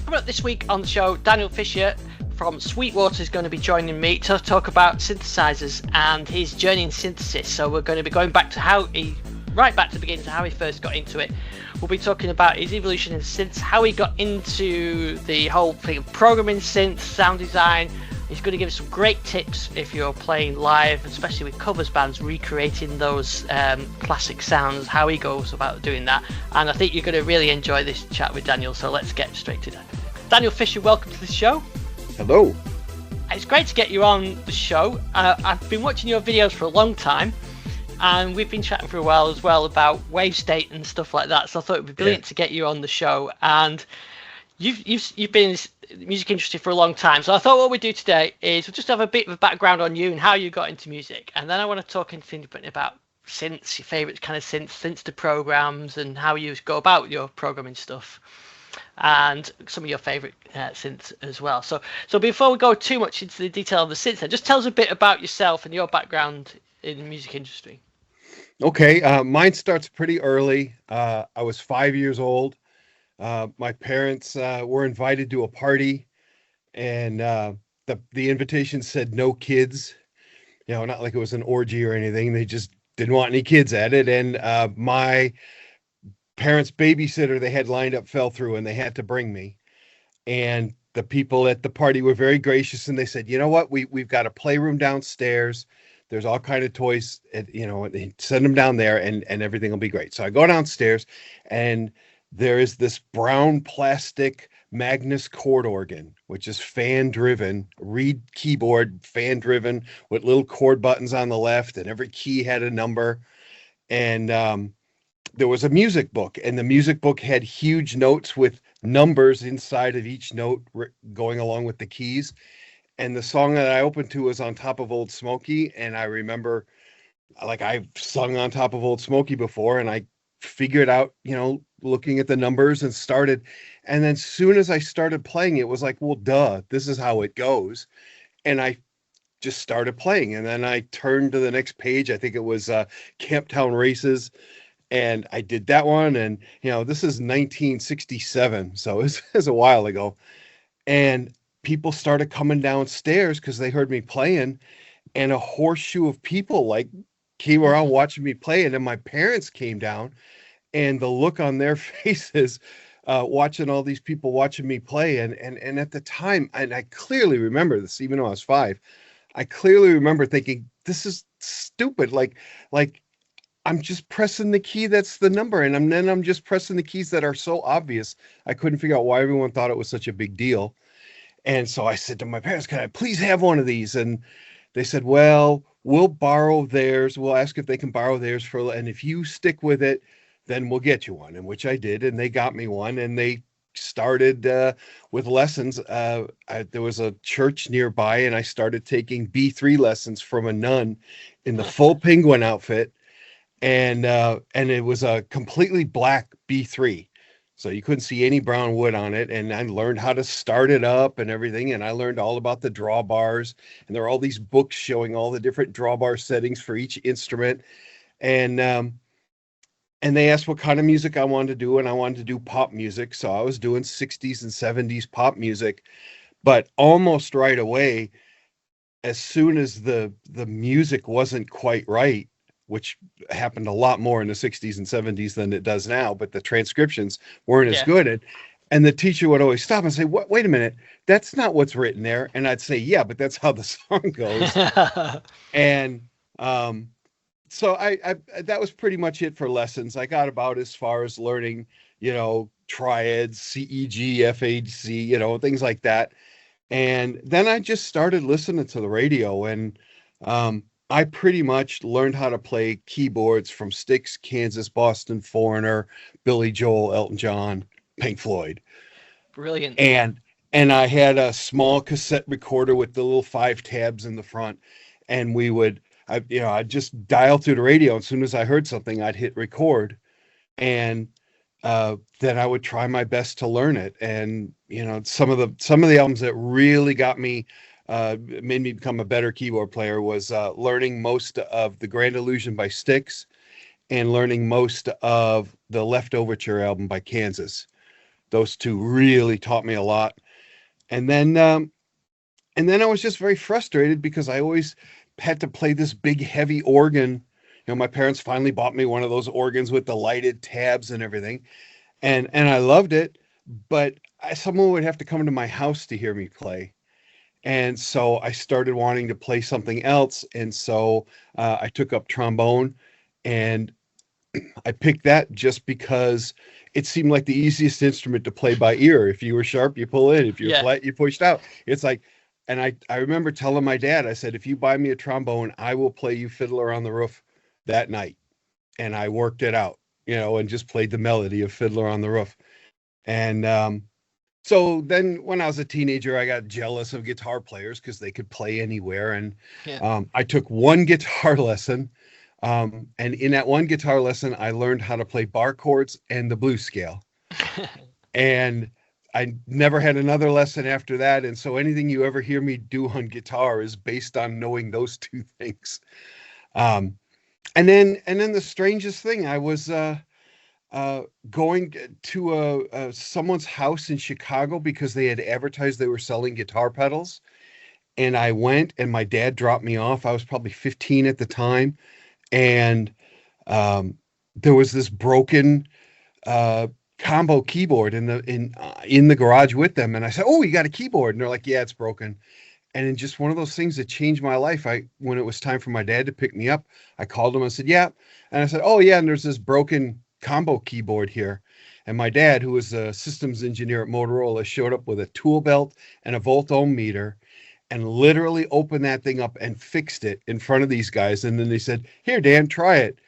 Coming up this week on the show, Daniel Fisher from Sweetwater is going to be joining me to talk about synthesizers and his journey in synthesis. So we're going to be going back to right back to the beginning, to how he first got into it. We'll be talking about his evolution in synths, how he got into the whole thing of programming synths, sound design. He's going to give us some great tips if you're playing live, especially with covers bands, recreating those classic sounds, how he goes about doing that. And I think you're going to really enjoy this chat with Daniel, so let's get straight to that. Daniel Fisher, welcome to the show. Hello. It's great to get you on the show. I've been watching your videos for a long time, and we've been chatting for a while as well about Wavestate and stuff like that, so I thought it would be brilliant to get you on the show. And you've been in the music industry for a long time, so I thought what we'd do today is we'll just have a bit of a background on you and how you got into music, and then I want to talk independently about synths, your favourite kind of synths to programs, and how you go about your programming stuff, and some of your favourite synths as well. So before we go too much into the detail of the synths, just tell us a bit about yourself and your background in the music industry. Okay, mine starts pretty early. I was 5 years old. My parents were invited to a party, and the invitation said no kids. You know, not like it was an orgy or anything. They just didn't want any kids at it. And my parents' babysitter they had lined up fell through, and they had to bring me. And the people at the party were very gracious, and they said, you know what, we've got a playroom downstairs. There's all kind of toys, send them down there, and everything will be great. So I go downstairs, and there is this brown plastic Magnus chord organ, which is fan-driven, reed keyboard, fan-driven, with little chord buttons on the left, and every key had a number. And there was a music book, and the music book had huge notes with numbers inside of each note going along with the keys. And the song that I opened to was On Top of Old Smoky, and I remember, like, I've sung On Top of Old Smoky before, and I figured out, looking at the numbers and started. And then soon as I started playing, it was like, well, duh, this is how it goes. And I just started playing. And then I turned to the next page. I think it was Camptown Races. And I did that one. And, this is 1967. So it was a while ago. And people started coming downstairs because they heard me playing. And a horseshoe of people came around watching me play. And then my parents came down. And the look on their faces, watching all these people watching me play. And at the time, and I clearly remember this, even though I was 5, I clearly remember thinking, this is stupid. Like I'm just pressing the key that's the number. And I'm just pressing the keys that are so obvious. I couldn't figure out why everyone thought it was such a big deal. And so I said to my parents, can I please have one of these? And they said, well, we'll borrow theirs. We'll ask if they can borrow theirs and if you stick with it, then we'll get you one, and which I did, and they got me one, and they started with lessons. There was a church nearby, and I started taking B3 lessons from a nun in the full penguin outfit, and it was a completely black B3, so you couldn't see any brown wood on it, and I learned how to start it up and everything, and I learned all about the drawbars, and there are all these books showing all the different drawbar settings for each instrument, and they asked what kind of music I wanted to do, and I wanted to do pop music. So I was doing 60s and 70s pop music. But almost right away, as soon as the music wasn't quite right, which happened a lot more in the 60s and 70s than it does now, but the transcriptions weren't as good. And the teacher would always stop and say, wait a minute, that's not what's written there. And I'd say, yeah, but that's how the song goes. And so I that was pretty much it for lessons. I got about as far as learning, triads, C, E, G, F, A, C, things like that. And then I just started listening to the radio, and I pretty much learned how to play keyboards from Styx, Kansas, Boston Foreigner, Billy Joel, Elton John, Pink Floyd. Brilliant. And I had a small cassette recorder with the little 5 tabs in the front, and I'd just dial through the radio. As soon as I heard something, I'd hit record, and then I would try my best to learn it. And some of the albums that really got me, made me become a better keyboard player was learning most of The Grand Illusion by Styx, and learning most of the Left Overture album by Kansas. those two really taught me a lot. And then I was just very frustrated because I always had to play this big heavy organ. My parents finally bought me one of those organs with the lighted tabs and everything, and I loved it, but someone would have to come to my house to hear me play. And so I started wanting to play something else. And so I took up trombone, and I picked that just because it seemed like the easiest instrument to play by ear. If you were sharp, you pull in. If you're flat, you pushed out. It's like, and I remember telling my dad, I said, if you buy me a trombone, I will play you Fiddler on the Roof that night. And I worked it out, and just played the melody of Fiddler on the Roof. And so then when I was a teenager, I got jealous of guitar players because they could play anywhere. And I took one guitar lesson. And in that one guitar lesson, I learned how to play bar chords and the blues scale. And I never had another lesson after that. And so anything you ever hear me do on guitar is based on knowing those two things. And then the strangest thing, I was going to someone's house in Chicago because they had advertised they were selling guitar pedals. And I went, and my dad dropped me off. I was probably 15 at the time. And there was this broken combo keyboard in the garage with them. And I said, "Oh, you got a keyboard?" And they're like, "Yeah, it's broken." And in just one of those things that changed my life, when it was time for my dad to pick me up, I called him and said, "Yeah." And I said, "Oh, yeah, and there's this broken combo keyboard here." And my dad, who was a systems engineer at Motorola, showed up with a tool belt and a volt ohm meter and literally opened that thing up and fixed it in front of these guys. And then they said, "Here, Dan, try it."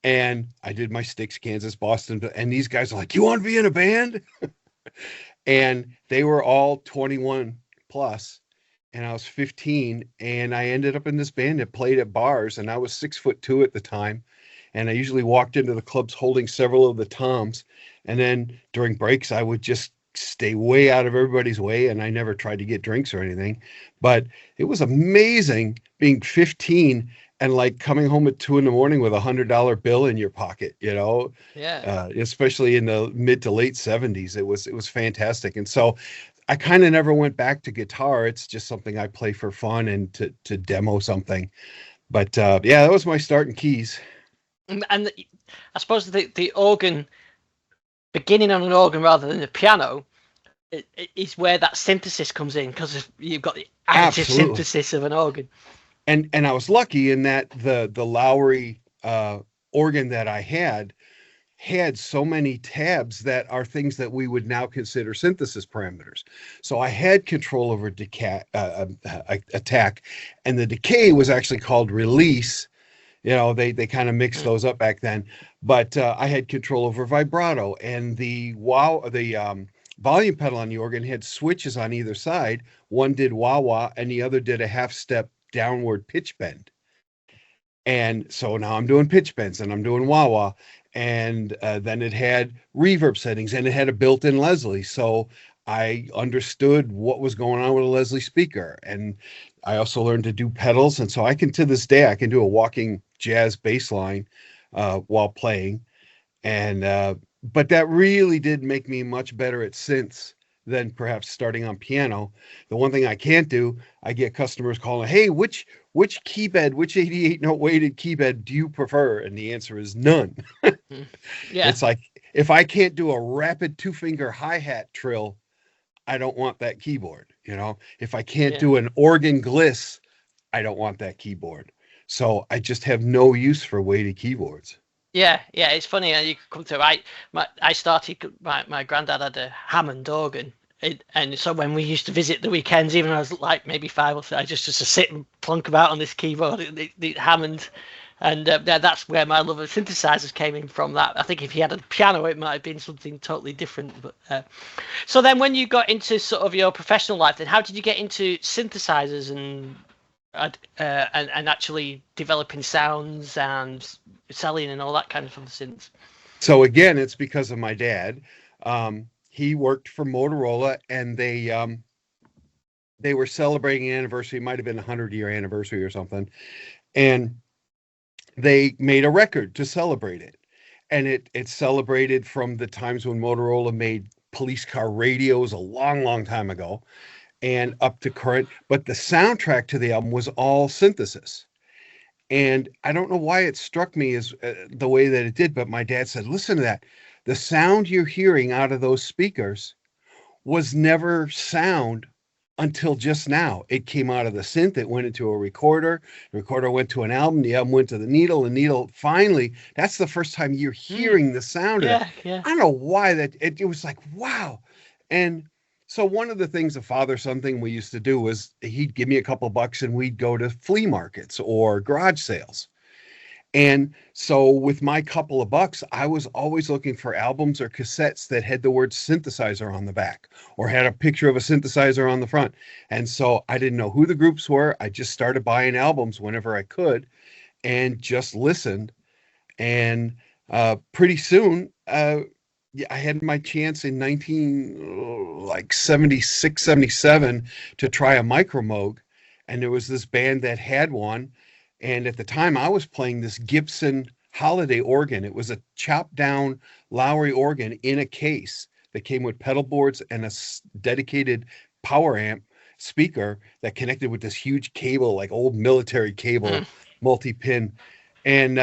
And I did my Styx, Kansas, Boston. And these guys are like, "You want to be in a band?" And they were all 21 plus. And I was 15. And I ended up in this band that played at bars. And I was 6'2" at the time. And I usually walked into the clubs holding several of the toms. And then during breaks, I would just stay way out of everybody's way. And I never tried to get drinks or anything. But it was amazing being 15 and like coming home at 2 a.m. with $100 bill in your pocket, especially in the mid to late 70s. It was fantastic. And so I kind of never went back to guitar. It's just something I play for fun and to demo something. But that was my start in keys. And I suppose the organ, beginning on an organ rather than a piano, is where that synthesis comes in, because you've got the active synthesis of an organ. And I was lucky in that the Lowry organ that I had so many tabs that are things that we would now consider synthesis parameters. So I had control over attack, and the decay was actually called release. They kind of mixed those up back then. But I had control over vibrato, and the volume pedal on the organ had switches on either side. One did wah-wah, and the other did a half-step downward pitch bend. And so now I'm doing pitch bends, and I'm doing wah-wah. And then it had reverb settings, and it had a built-in Leslie. So I understood what was going on with a Leslie speaker. And I also learned to do pedals. And so to this day, I can do a walking jazz bass line while playing. And but that really did make me much better at synths than perhaps starting on piano. The one thing I can't do, I get customers calling, "Hey, which key bed, which 88 note weighted key bed do you prefer?" And the answer is none. It's like, if I can't do a rapid 2-finger hi-hat trill, I don't want that keyboard. If I can't do an organ gliss, I don't want that keyboard. So I just have no use for weighted keyboards. Yeah, it's funny. You come to I started. My granddad had a Hammond organ, and so when we used to visit the weekends, even when I was like maybe 5 or 6, I just to sit and plonk about on this keyboard, the Hammond, and that's where my love of synthesizers came in from. That I think if he had a piano, it might have been something totally different. But so then, when you got into sort of your professional life, then how did you get into synthesizers and actually developing sounds and selling and all that kind of synths? So again, it's because of my dad. He worked for Motorola, and they were celebrating an anniversary. It might have been a 100-year anniversary or something, and they made a record to celebrate it. And it celebrated from the times when Motorola made police car radios a long, long time ago, and up to current. But the soundtrack to the album was all synthesis. And I don't know why it struck me as the way that it did, but my dad said, listen to that. The sound you're hearing out of those speakers was never sound until just now. It came out of the synth, it went into a recorder, the recorder went to an album, the album went to the needle finally, that's the first time you're hearing the sound of that. I don't know why that, it was like, wow. And so one of the things, a father-son thing we used to do was he'd give me a couple bucks and we'd go to flea markets or garage sales. And so with my couple of bucks, I was always looking for albums or cassettes that had the word synthesizer on the back or had a picture of a synthesizer on the front. And so I didn't know who the groups were. I just started buying albums whenever I could and just listened. And pretty soon, I had my chance in 76, 77 to try a Micromoog. And there was this band that had one. And at the time I was playing this Gibson Holiday organ. It was a chopped down Lowry organ in a case that came with pedal boards and a dedicated power amp speaker that connected with this huge cable, like old military cable, multi-pin. And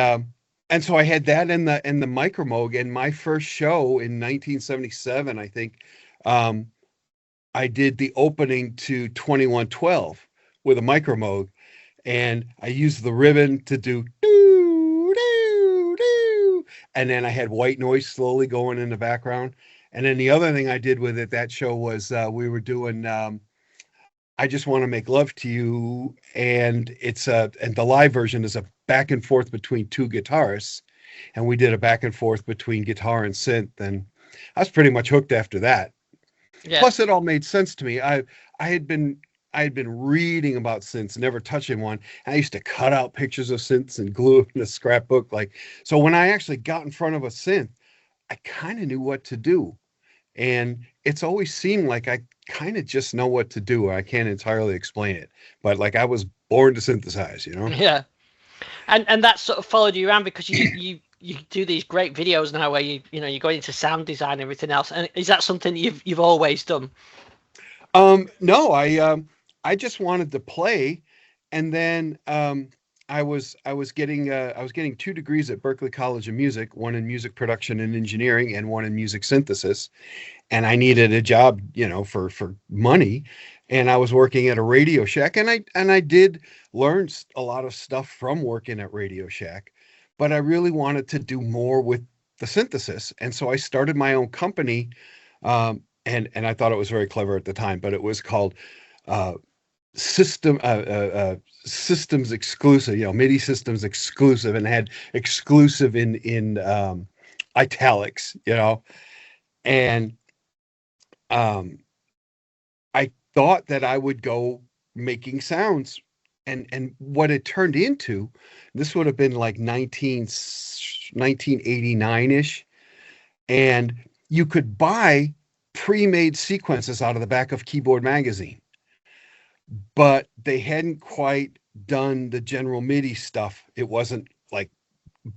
so I had that in the Micromoog, and my first show in 1977, I think, I did the opening to 2112 with a Micromoog, and I used the ribbon to do doo, doo, doo, and then I had white noise slowly going in the background. And then the other thing I did with it, that show, was we were doing I Just Want to Make Love to You, and and the live version is a back and forth between two guitarists, and we did a back and forth between guitar and synth, and I was pretty much hooked after that. Plus it all made sense to me. I had been reading about synths, never touching one, and I used to cut out pictures of synths and glue them in a scrapbook. So when I actually got in front of a synth, I kind of knew what to do, and it's always seemed like I kind of just know what to do. I can't entirely explain it, but like I was born to synthesize, Yeah. And that sort of followed you around because you do these great videos now where you go into sound design and everything else. And is that something you've always done? No, I just wanted to play, and then I was getting 2 degrees at Berklee College of Music, one in music production and engineering and one in music synthesis, and I needed a job, for money. And I was working at a Radio Shack, and I did learn a lot of stuff from working at Radio Shack, but I really wanted to do more with the synthesis. And so I started my own company, and I thought it was very clever at the time, but it was called Systems Exclusive, MIDI Systems Exclusive, and had exclusive in italics, and I thought that I would go making sounds, and what it turned into, this would have been like 1989-ish, and you could buy pre-made sequences out of the back of Keyboard Magazine, but they hadn't quite done the general MIDI stuff. It wasn't like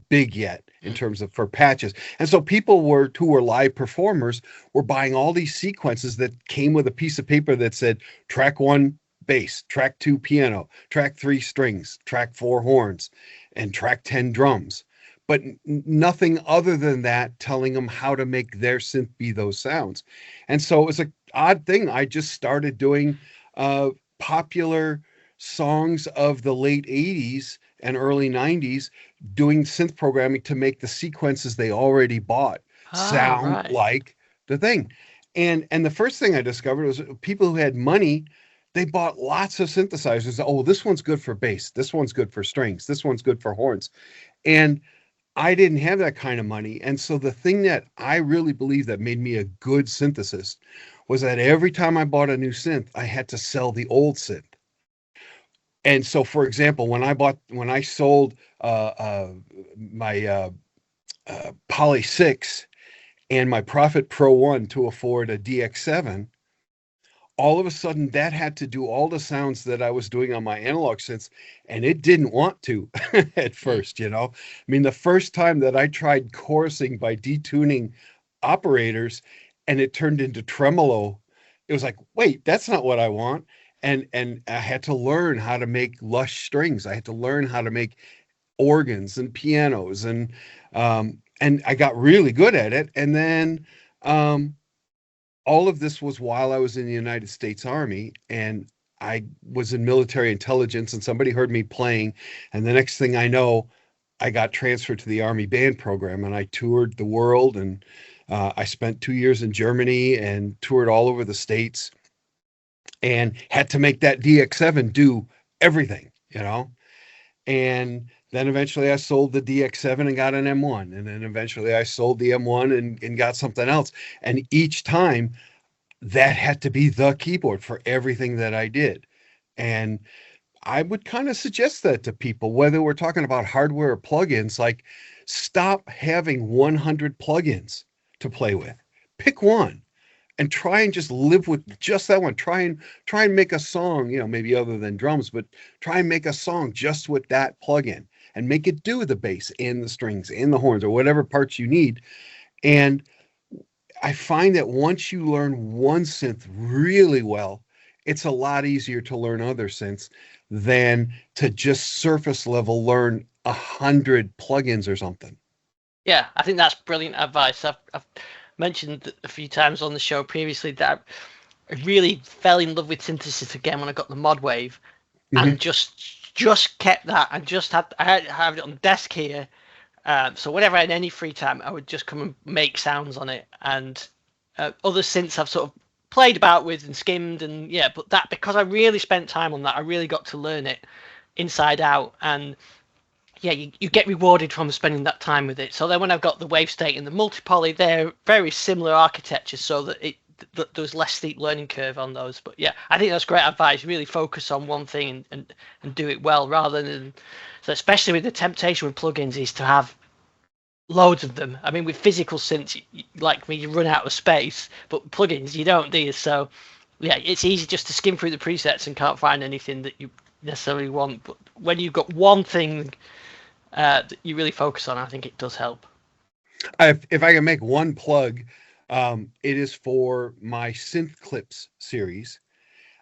big yet in terms of for patches. And so people who were live performers were buying all these sequences that came with a piece of paper that said track 1 bass, track 2 piano, track 3 strings, track 4 horns, and track 10 drums, but nothing other than that telling them how to make their synth be those sounds. And so it was an odd thing. I just started doing popular songs of the late 80s and early 90s, doing synth programming to make the sequences they already bought sound like the thing. And the first thing I discovered was people who had money, they bought lots of synthesizers. Oh, this one's good for bass. This one's good for strings. This one's good for horns. And I didn't have that kind of money. And so the thing that I really believe that made me a good synthesist was that every time I bought a new synth, I had to sell the old synth. And so, for example, when I sold my Poly 6 and my Prophet Pro 1 to afford a DX7, all of a sudden that had to do all the sounds that I was doing on my analog synths, and it didn't want to at first, I mean, the first time that I tried chorusing by detuning operators, and it turned into tremolo. It was like, wait, that's not what I want. And I had to learn how to make lush strings. I had to learn how to make organs and pianos, and I got really good at it. And then all of this was while I was in the United States Army, and I was in military intelligence, and somebody heard me playing, and the next thing I know, I got transferred to the Army band program, and I toured the world, and I spent 2 years in Germany and toured all over the States, and had to make that DX7 do everything, and then eventually I sold the DX7 and got an M1, and then eventually I sold the M1 and got something else, and each time that had to be the keyboard for everything that I did. And I would kind of suggest that to people, whether we're talking about hardware or plugins, like, stop having 100 plugins to play with. Pick one and try and just live with just that one. Try and make a song, maybe other than drums, but try and make a song just with that plugin and make it do the bass and the strings and the horns or whatever parts you need. And I find that once you learn one synth really well, it's a lot easier to learn other synths than to just surface level learn 100 plugins or something. Yeah, I think that's brilliant advice. I've mentioned a few times on the show previously that I really fell in love with synthesis again when I got the Modwave, and just kept that, and I have it on the desk here. So whenever I had any free time, I would just come and make sounds on it. And other synths I've sort of played about with and skimmed, and but that, because I really spent time on that, I really got to learn it inside out. And you get rewarded from spending that time with it. So then when I've got the Wavestate and the multi-poly, they're very similar architecture, so that there's less steep learning curve on those. But I think that's great advice. Really focus on one thing and do it well, rather than, so especially with the temptation with plugins is to have loads of them. I mean, with physical synths, like me, you run out of space, but plugins you don't, do you? So it's easy just to skim through the presets and can't find anything that you necessarily want. But when you've got one thing that you really focus on, I think it does help. If I can make one plug, it is for my Synth Clips series.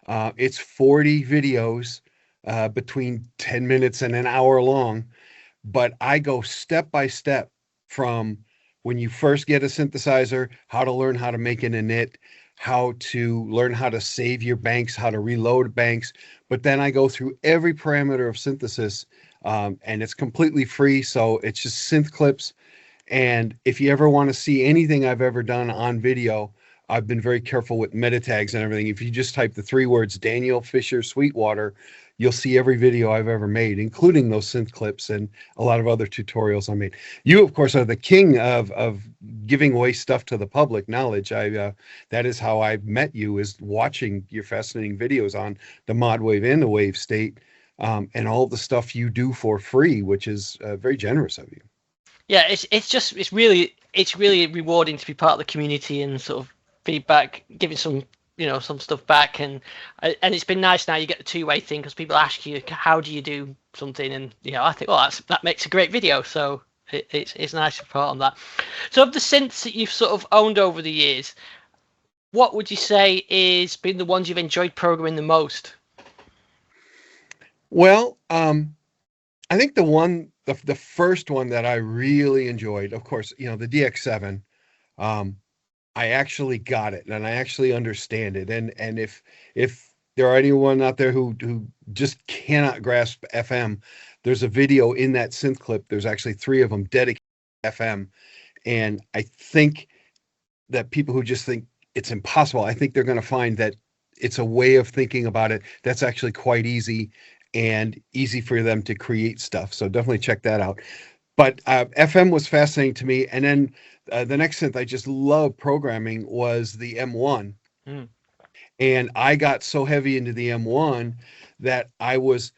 It's 40 videos between 10 minutes and an hour long, but I go step by step from when you first get a synthesizer, how to learn how to make an init, how to learn how to save your banks, how to reload banks. But then I go through every parameter of synthesis, and it's completely free. So it's just Synth Clips. And if you ever want to see anything I've ever done on video, I've been very careful with meta tags and everything. If you just type the 3 words Daniel Fisher Sweetwater, you'll see every video I've ever made, including those synth clips and a lot of other tutorials I made. You, of course, are the king of giving away stuff to the public knowledge. That is how I met you, is watching your fascinating videos on the Modwave and the Wavestate, and all the stuff you do for free, which is very generous of you. Yeah, it's really rewarding to be part of the community and sort of feedback, giving some stuff back, and it's been nice. Now you get the two-way thing, because people ask you, how do you do something, and I think, well, that makes a great video, so it's nice to part on that. So of the synths that you've sort of owned over the years, what would you say is been the ones you've enjoyed programming the most? Well, I think the first one that I really enjoyed, of course, the DX7, I actually got it and I actually understand it. And if there are anyone out there who just cannot grasp FM, there's a video in that synth clip. There's actually 3 of them dedicated to FM. And I think that people who just think it's impossible, I think they're going to find that it's a way of thinking about it that's actually quite easy and easy for them to create stuff. So definitely check that out. But FM was fascinating to me. And then the next synth I just loved programming was the M1. And I got so heavy into the M1 that I was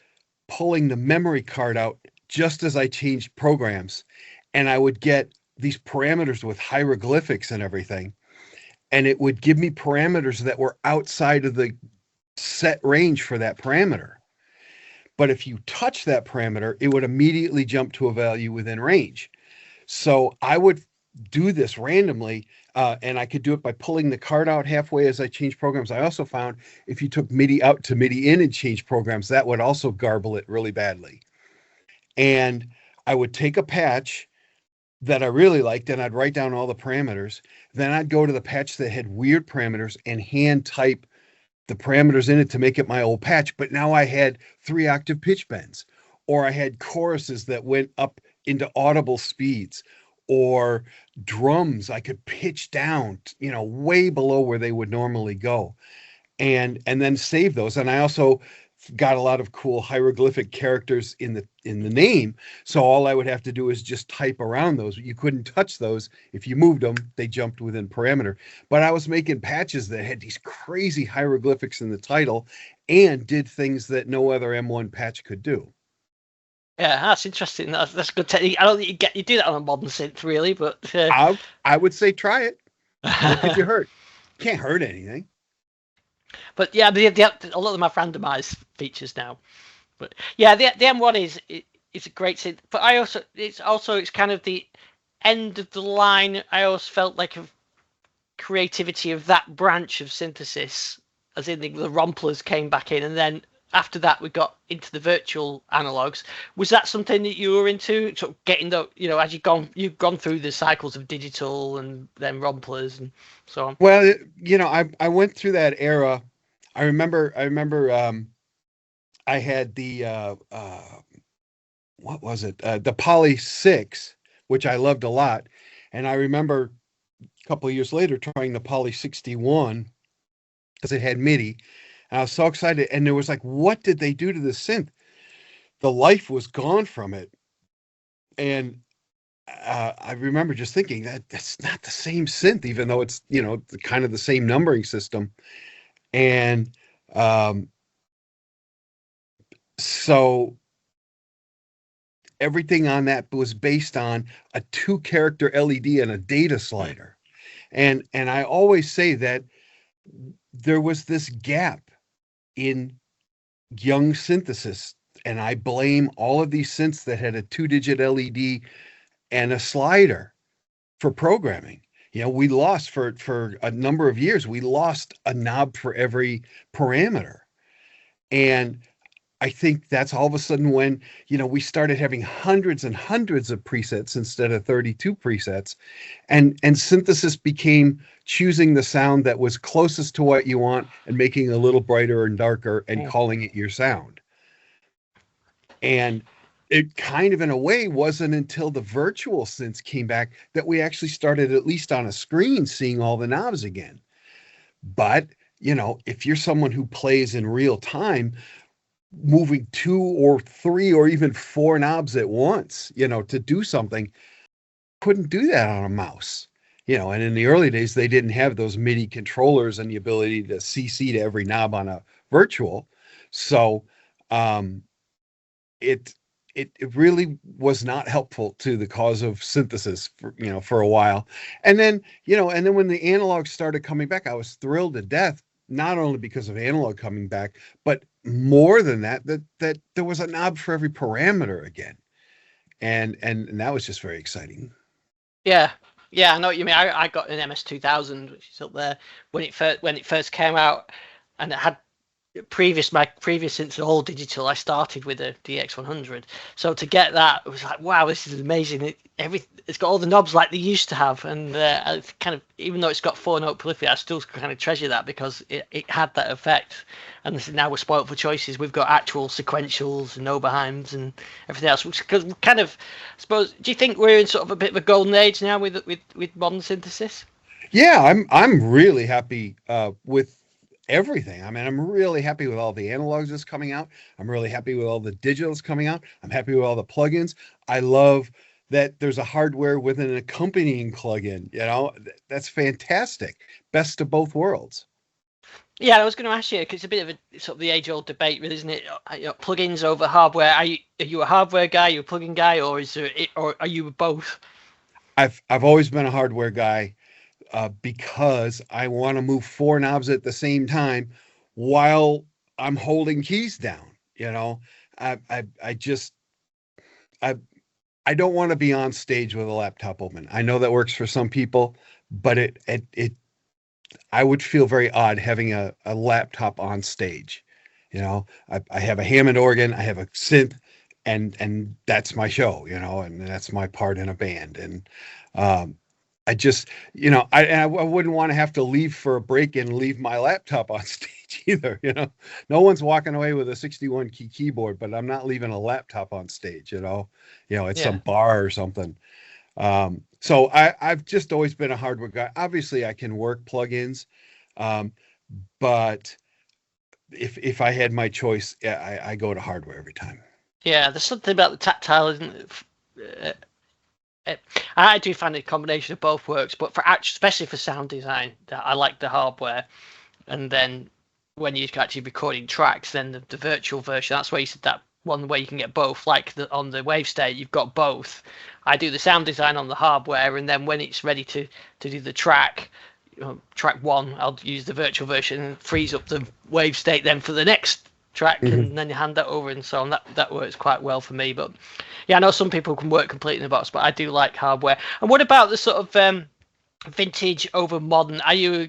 pulling the memory card out just as I changed programs. And I would get these parameters with hieroglyphics and everything. And it would give me parameters that were outside of the set range for that parameter. But if you touch that parameter, it would immediately jump to a value within range. So I would do this randomly, and I could do it by pulling the card out halfway as I change programs. I also found if you took MIDI out to MIDI in and change programs, that would also garble it really badly. And I would take a patch that I really liked and I'd write down all the parameters. Then I'd go to the patch that had weird parameters and hand type the parameters in it to make it my old patch. But now I had 3-octave pitch bends, or I had choruses that went up into audible speeds, or drums I could pitch down, way below where they would normally go, and then save those. And I also got a lot of cool hieroglyphic characters in the name, so all I would have to do is just type around those. You couldn't touch those. If you moved them, they jumped within parameter. But I was making patches that had these crazy hieroglyphics in the title and did things that no other M1 patch could do. Yeah, that's interesting. That's a good technique. I don't think you do that on a modern synth, really, but I would say try it. What could you hurt? Can't hurt anything. But yeah, a lot of them have randomized features now. But yeah, the M1 is a great synth. But it's kind of the end of the line. I always felt like of creativity of that branch of synthesis, as in the romplers came back in, and then after that we got into the virtual analogues. Was that something that you were into, sort of getting the, as you've gone through the cycles of digital and then romplers and so on? Well, I went through that era. I remember I had the what was it? The Poly 6, which I loved a lot. And I remember a couple of years later trying the Poly 61 because it had MIDI. And I was so excited. And there was like, what did they do to the synth? The life was gone from it. And I remember just thinking that's not the same synth, even though it's, kind of the same numbering system. And so everything on that was based on a 2-character LED and a data slider. And I always say that there was this gap in young synthesis, and I blame all of these synths that had a 2-digit LED and a slider for programming. We lost for a number of years, we lost a knob for every parameter. And I think that's all of a sudden when, we started having hundreds and hundreds of presets instead of 32 presets. And synthesis became choosing the sound that was closest to what you want and making it a little brighter and darker and calling it your sound. And it kind of, in a way, wasn't until the virtual synths came back that we actually started, at least on a screen, seeing all the knobs again. But, if you're someone who plays in real time, moving 2 or 3 or even 4 knobs at once, to do something, couldn't do that on a mouse. And in the early days, they didn't have those MIDI controllers and the ability to CC to every knob on a virtual. So it really was not helpful to the cause of synthesis for a while. And then, when the analog started coming back, I was thrilled to death, not only because of analog coming back, but more than that there was a knob for every parameter again. And that was just very exciting. Yeah, I know what you mean. I got an MS-2000, which is up there when it first came out, and it had my previous since all digital. I started with a DX100, so to get that, it was like, wow, this is amazing. It's got all the knobs like they used to have, and it's kind of, even though it's got 4-note polyphony, I still kind of treasure that because it had that effect. And now we're spoiled for choices. We've got actual sequentials and Oberheims and everything else, which kind of, I suppose, do you think we're in sort of a bit of a golden age now with modern synthesis? Yeah, I'm really happy with everything. I mean, I'm really happy with all the analogs that's coming out. I'm really happy with all the digitals coming out. I'm happy with all the plugins. I love that there's a hardware with an accompanying plugin. That's fantastic. Best of both worlds. Yeah, I was going to ask you, because it's a bit of a sort of the age-old debate, really, isn't it? Plugins over hardware. Are you a hardware guy? Are you a plugin guy, or are you both? I've always been a hardware guy. Because I want to move 4 knobs at the same time while I'm holding keys down. I don't want to be on stage with a laptop open. I know that works for some people, but I would feel very odd having a laptop on stage. I have a Hammond organ, I have a synth, and that's my show, and that's my part in a band. And I just, I wouldn't want to have to leave for a break and leave my laptop on stage either. No one's walking away with a 61 key keyboard, but I'm not leaving a laptop on stage, at some bar or something. So I've just always been a hardware guy. Obviously I can work plugins. But if I had my choice, I go to hardware every time. Yeah, there's something about the tactile, isn't it? I do find a combination of both works, but especially for sound design, I like the hardware. And then when you're actually recording tracks, then the virtual version, that's where you said that one way you can get both. Like on the Wavestate, you've got both. I do the sound design on the hardware, and then when it's ready to do the track one, I'll use the virtual version and freeze up the Wavestate then for the next track, and then you hand that over and so on. That works quite well for me. But yeah, I know some people can work completely in the box, but I do like hardware. And what about the sort of vintage over modern? Are you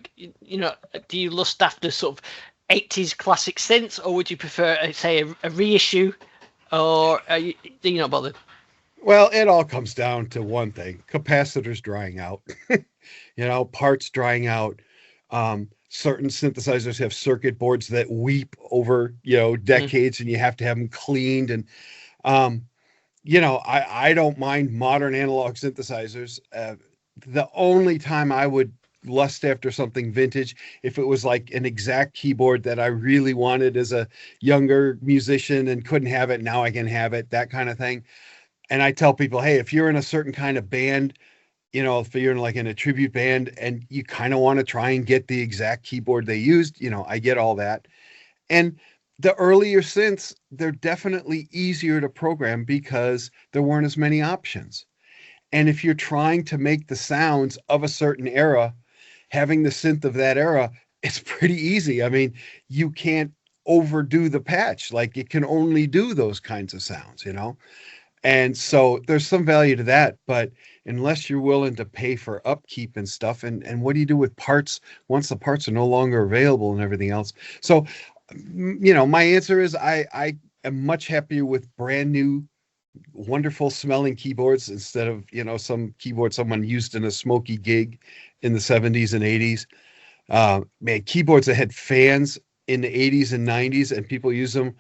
do you lust after sort of 80s classic synths, or would you prefer say a reissue, or are you not bothered? Well, it all comes down to one thing: capacitors drying out. Parts drying out. Certain synthesizers have circuit boards that weep over, decades, and you have to have them cleaned. And, I don't mind modern analog synthesizers. The only time I would lust after something vintage, if it was like an exact keyboard that I really wanted as a younger musician and couldn't have it, now I can have it, that kind of thing. And I tell people, hey, if you're in a certain kind of band, if you're in a tribute band and you kind of want to try and get the exact keyboard they used, I get all that. And the earlier synths, they're definitely easier to program because there weren't as many options. And if you're trying to make the sounds of a certain era, having the synth of that era, it's pretty easy. I mean, you can't overdo the patch. Like, it can only do those kinds of sounds, And so there's some value to that, but unless you're willing to pay for upkeep and stuff, and what do you do with parts once the parts are no longer available and everything else? So, my answer is I am much happier with brand new, wonderful smelling keyboards instead of, some keyboard someone used in a smoky gig in the 70s and 80s. Keyboards that had fans in the 80s and 90s and people use them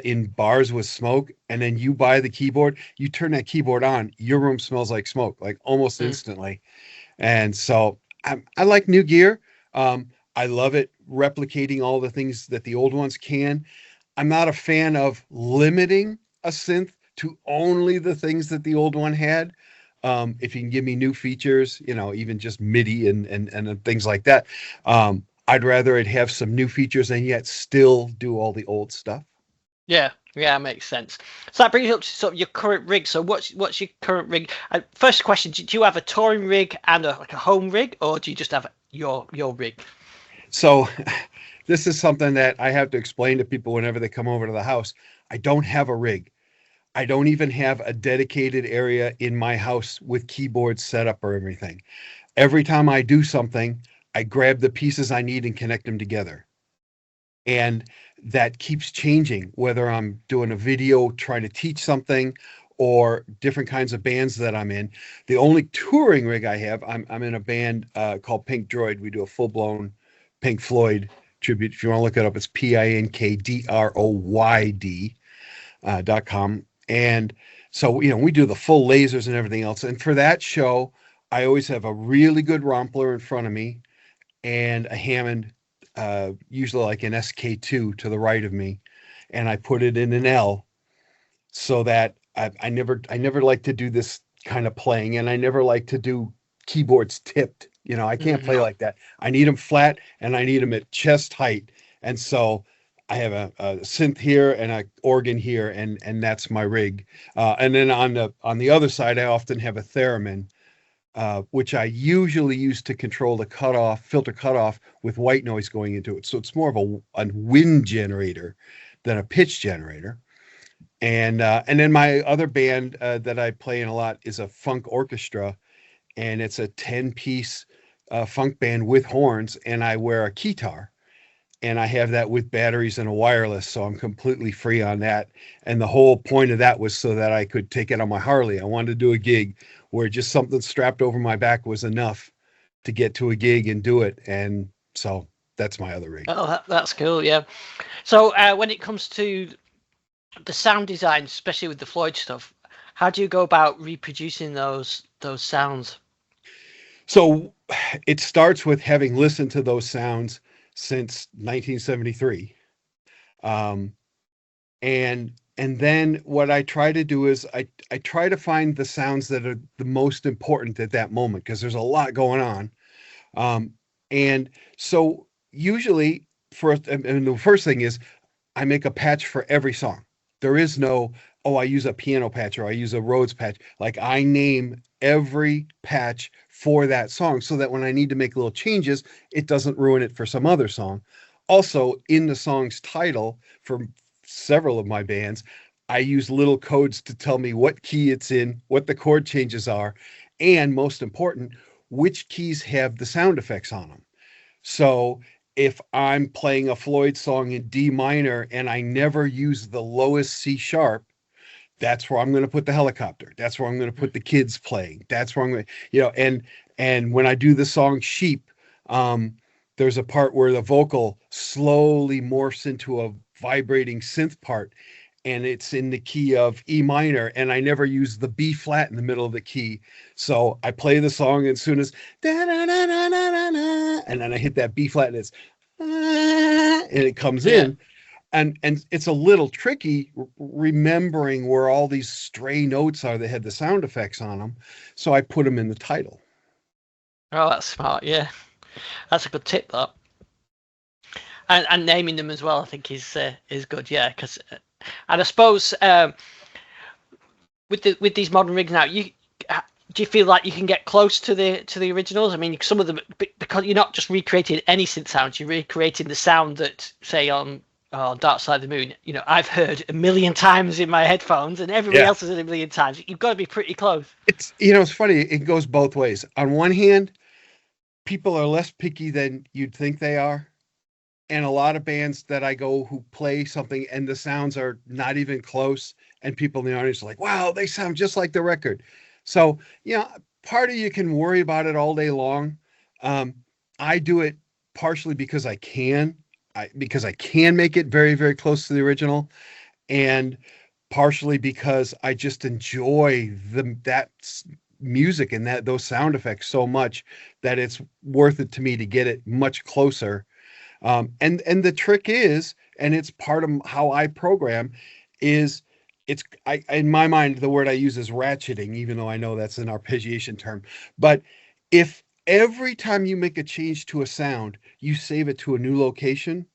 in bars with smoke, and then you buy the keyboard, you turn that keyboard on, your room smells like smoke, like almost instantly. And so I like new gear. I love it replicating all the things that the old ones can. I'm not a fan of limiting a synth to only the things that the old one had. If you can give me new features, even just MIDI and things like that, I'd rather it have some new features and yet still do all the old stuff. Yeah, makes sense. So that brings you up to sort of your current rig. So what's your current rig? First question: do you have a touring rig and a home rig, or do you just have your rig? So this is something that I have to explain to people whenever they come over to the house. I don't have a rig. I don't even have a dedicated area in my house with keyboards set up or everything. Every time I do something, I grab the pieces I need and connect them together. And that keeps changing, whether I'm doing a video trying to teach something or different kinds of bands that I'm in. The only touring rig I have, I'm in a band called Pink Droid. We do a full-blown Pink Floyd tribute. If you want to look it up, it's pinkdroid.com. And so, we do the full lasers and everything else. And for that show, I always have a really good rompler in front of me and a Hammond, usually like an SK2 to the right of me, and I put it in an L so that I never like to do this kind of playing, and I never like to do keyboards tipped. I can't play like that. I need them flat and I need them at chest height. And so I have a synth here and an organ here, and that's my rig. And then on the other side, I often have a theremin, which I usually use to control the filter cutoff with white noise going into it. So it's more of a wind generator than a pitch generator. And then my other band that I play in a lot is a funk orchestra, and it's a 10-piece funk band with horns, and I wear a keytar, and I have that with batteries and a wireless, so I'm completely free on that. And the whole point of that was so that I could take it on my Harley. I wanted to do a gig where just something strapped over my back was enough to get to a gig and do it. And so that's my other rig. Oh, that's cool. Yeah. So when it comes to the sound design, especially with the Floyd stuff, how do you go about reproducing those sounds? So it starts with having listened to those sounds since 1973. And then what I try to do is I try to find the sounds that are the most important at that moment, because there's a lot going on. And so usually the first thing is I make a patch for every song. There is no, oh, I use a piano patch or I use a Rhodes patch. Like, I name every patch for that song so that when I need to make little changes, it doesn't ruin it for some other song. Also, in the song's title for several of my bands, I use little codes to tell me what key it's in, what the chord changes are, and most important, which keys have the sound effects on them. So if I'm playing a Floyd song in D minor and I never use the lowest C sharp, that's where I'm going to put the helicopter. That's where I'm going to put the kids playing. That's where I'm going to, and when I do the song Sheep, there's a part where the vocal slowly morphs into a vibrating synth part, and it's in the key of E minor, and I never use the B flat in the middle of the key. So I play the song, and as soon as and then I hit that B flat, and it's and it comes in. And it's a little tricky remembering where all these stray notes are that had the sound effects on them. So I put them in the title. Oh, that's smart. Yeah, that's a good tip, that. And naming them as well, I think is good. Yeah, because and I suppose with these modern rigs now, do you feel like you can get close to the originals? I mean, some of them, because you're not just recreating any synth sounds, you're recreating the sound that, say, on Dark Side of the Moon, I've heard a million times in my headphones, and everybody else has heard a million times. You've got to be pretty close. It's it's funny. It goes both ways. On one hand, people are less picky than you'd think they are, and a lot of bands that I go who play something and the sounds are not even close, and people in the audience are like, "Wow, they sound just like the record." So part of you can worry about it all day long. I do it partially because I can. Because I can make it very, very close to the original, and partially because I just enjoy that music and those sound effects so much that it's worth it to me to get it much closer. And the trick is, and it's part of how I program, is in my mind, the word I use is ratcheting, even though I know that's an arpeggiation term. But if every time you make a change to a sound, you save it to a new location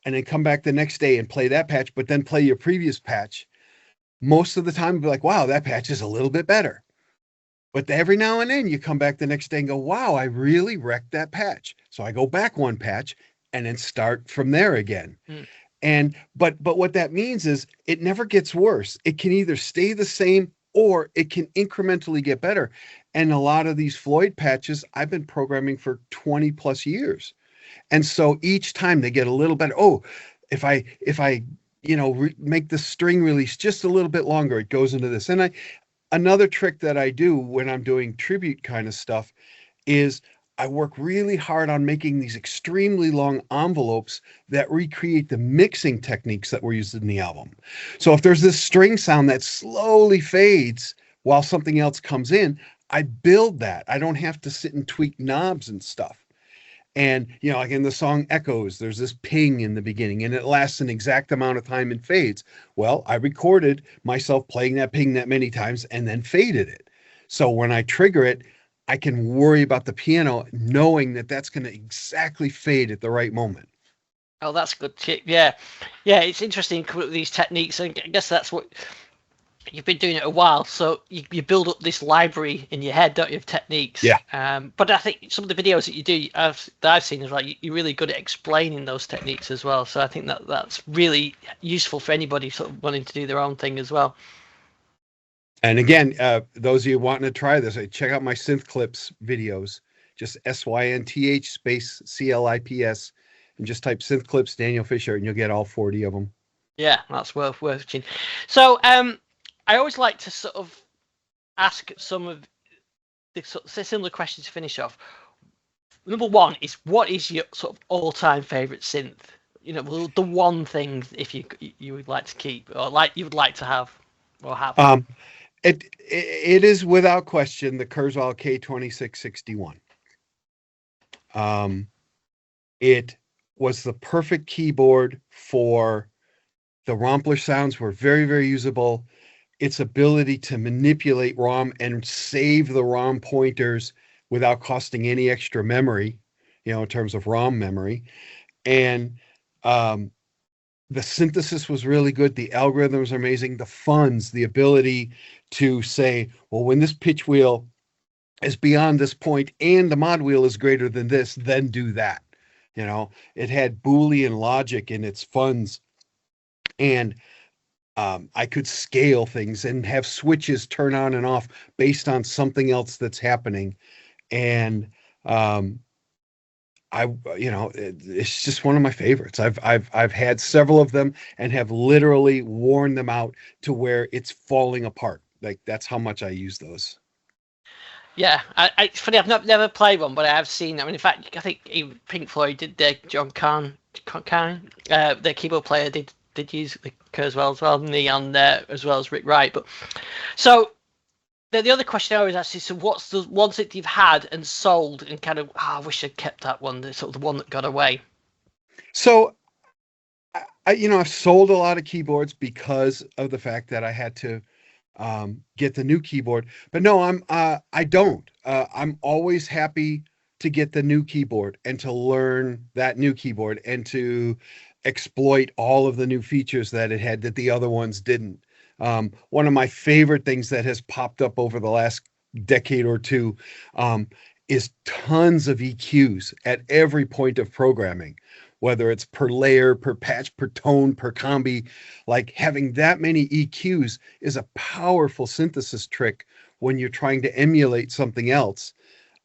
and then come back the next day and play that patch, but then play your previous patch, most of the time you'll be like, wow, that patch is a little bit better. But every now and then you come back the next day and go, wow, I really wrecked that patch. So I go back one patch and then start from there again. But what that means is it never gets worse. It can either stay the same or it can incrementally get better. And a lot of these Floyd patches, I've been programming for 20 plus years. And so each time they get a little better. Oh, if I make the string release just a little bit longer, it goes into this. And another trick that I do when I'm doing tribute kind of stuff is I work really hard on making these extremely long envelopes that recreate the mixing techniques that were used in the album. So if there's this string sound that slowly fades while something else comes in, I build that. I don't have to sit and tweak knobs and stuff. And, like in the song Echoes, there's this ping in the beginning and it lasts an exact amount of time and fades. Well, I recorded myself playing that ping that many times and then faded it. So when I trigger it, I can worry about the piano knowing that that's going to exactly fade at the right moment. Oh, that's a good tip. Yeah. It's interesting to come up with these techniques. And I guess that's what you've been doing it a while, so you build up this library in your head, don't you, of techniques? Yeah. But I think some of the videos that you do, that I've seen, is like you're really good at explaining those techniques as well. So I think that's really useful for anybody sort of wanting to do their own thing as well. And again, those of you wanting to try this, check out my Synth Clips videos. Just SYNTH space CLIPS, and just type Synth Clips Daniel Fisher, and you'll get all 40 of them. Yeah, that's worth watching. So I always like to sort of ask some of the sort of similar questions to finish off. Number one is, what is your sort of all-time favorite synth? You know, the one thing if you would like to keep, or like you would like to have, or have. It is without question the Kurzweil K2661. It was the perfect keyboard for the rompler sounds. Were very, very usable. Its ability to manipulate ROM and save the ROM pointers without costing any extra memory, in terms of ROM memory. And the synthesis was really good. The algorithms are amazing. The funds, the ability to say, well, when this pitch wheel is beyond this point and the mod wheel is greater than this, then do that. It had Boolean logic in its funds, and I could scale things and have switches turn on and off based on something else that's happening. And it's just one of my favorites. I've had several of them and have literally worn them out to where it's falling apart. Like, that's how much I use those. Yeah, it's funny. I've never played one, but I have seen. I mean, in fact, I think even Pink Floyd did. John Kahn, their keyboard player, did use the Kurzweil as well, and me on there as well as Rick Wright. But so the other question I always ask is, so what's the ones that you've had and sold and kind of, I wish I'd kept that one, the sort of the one that got away? So, I've sold a lot of keyboards because of the fact that I had to get the new keyboard. But no, I don't. I'm always happy to get the new keyboard and to learn that new keyboard and to exploit all of the new features that it had that the other ones didn't. One of my favorite things that has popped up over the last decade or two is tons of EQs at every point of programming, whether it's per layer, per patch, per tone, per combi. Like, having that many EQs is a powerful synthesis trick when you're trying to emulate something else.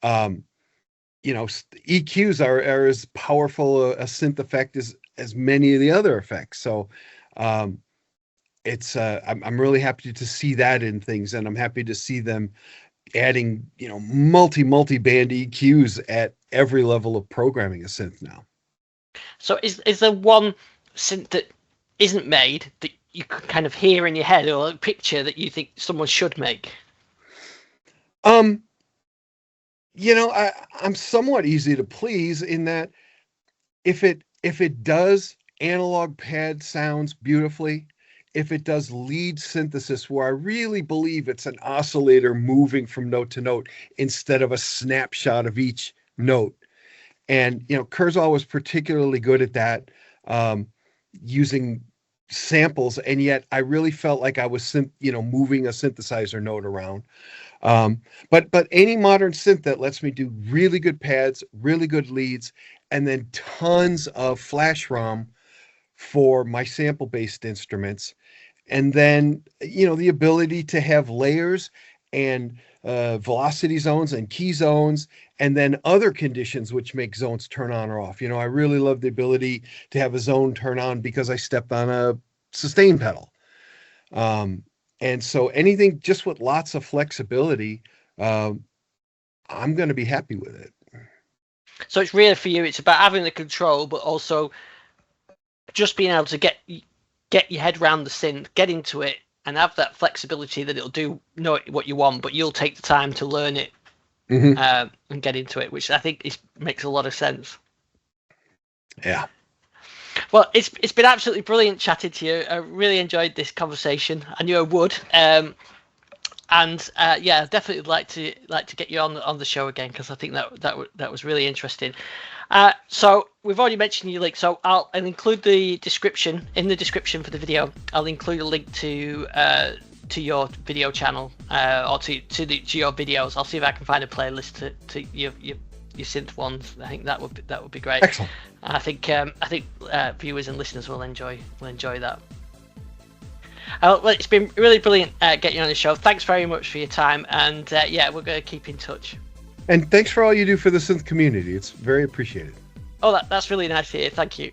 EQs are as powerful a synth effect as many of the other effects. So it's I'm really happy to see that in things, and I'm happy to see them adding multi-band EQs at every level of programming a synth now. So is there one synth that isn't made that you could kind of hear in your head, or a picture that you think someone should make? I'm somewhat easy to please in that if it does analog pad sounds beautifully, if it does lead synthesis where I really believe it's an oscillator moving from note to note instead of a snapshot of each note. And, Kurzweil was particularly good at that, using samples. And yet I really felt like I was, moving a synthesizer note around. But any modern synth that lets me do really good pads, really good leads, and then tons of flash ROM for my sample-based instruments. And then, the ability to have layers and velocity zones and key zones, and then other conditions which make zones turn on or off. I really love the ability to have a zone turn on because I stepped on a sustain pedal. And so anything just with lots of flexibility, I'm going to be happy with it. So it's really, for you, it's about having the control, but also just being able to get your head around the synth, get into it, and have that flexibility that it'll know what you want, but you'll take the time to learn it, and get into it, which I think makes a lot of sense. Yeah. Well, it's been absolutely brilliant chatting to you. I really enjoyed this conversation. I knew I would. Yeah, definitely like to get you on the show again, because I think that was really interesting. So we've already mentioned your link, so I'll include the description for the video. I'll include a link to to your video channel or to your videos. I'll see if I can find a playlist to your synth ones. I think that would be great. Excellent. I think viewers and listeners will enjoy that. Well, it's been really brilliant getting you on the show. Thanks very much for your time, and we're going to keep in touch. And thanks for all you do for the synth community. It's very appreciated. Oh, that's really nice to hear. Thank you.